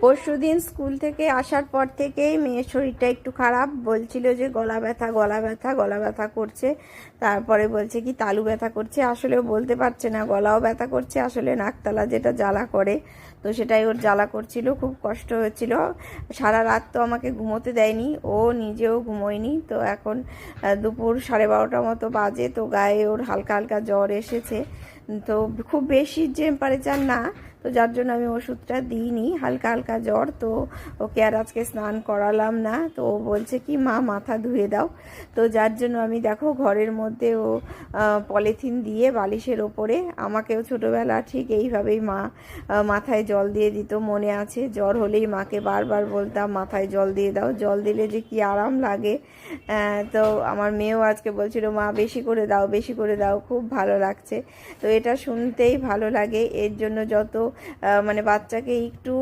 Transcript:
পরশুদিন স্কুল থেকে আসার পর থেকেই মেয়ের শরীরটা একটু খারাপ, বলছিল যে গলা ব্যথা গলা ব্যথা গলা ব্যথা করছে, তারপরে বলছে কি তালু ব্যথা করছে, আসলেও বলতে পারছে না, গলাও ব্যথা করছে, আসলে নাকতলা যেটা জ্বালা করে তো সেটাই ওর জ্বালা করছিল, খুব কষ্ট হচ্ছিল। সারা রাত তো আমাকে ঘুমোতে দেয়নি, ও নিজেও ঘুমোয়নি। তো এখন দুপুর 12:30 মতো বাজে, তো গায়ে ওর হালকা হালকা জ্বর এসেছে, তো খুব বেশি টেম্পারেচার না, তো যার জন্য আমি ওষুধটা দিইনি, হালকা হালকা জ্বর। তো ওকে আর আজকে স্নান করালাম না, তো ও বলছে কি মা মাথা ধুয়ে দাও, তো যার জন্য আমি দেখো ঘরের মধ্যে ও পলিথিন দিয়ে বালিশের ওপরে, আমাকেও ছোটোবেলা ঠিক এইভাবেই মা মাথায় জল দিয়ে দিত, মনে আছে, জ্বর হলেই মাকে বারবার বলতাম মাথায় জল দিয়ে দাও, জল দিলে যে কি আরাম লাগে। তো আমার মেয়েও আজকে বলছিল মা বেশি করে দাও বেশি করে দাও, খুব ভালো লাগছে। তো এটা শুনতেই ভালো লাগে, এর জন্য যত মানে বাচ্চাকে একটু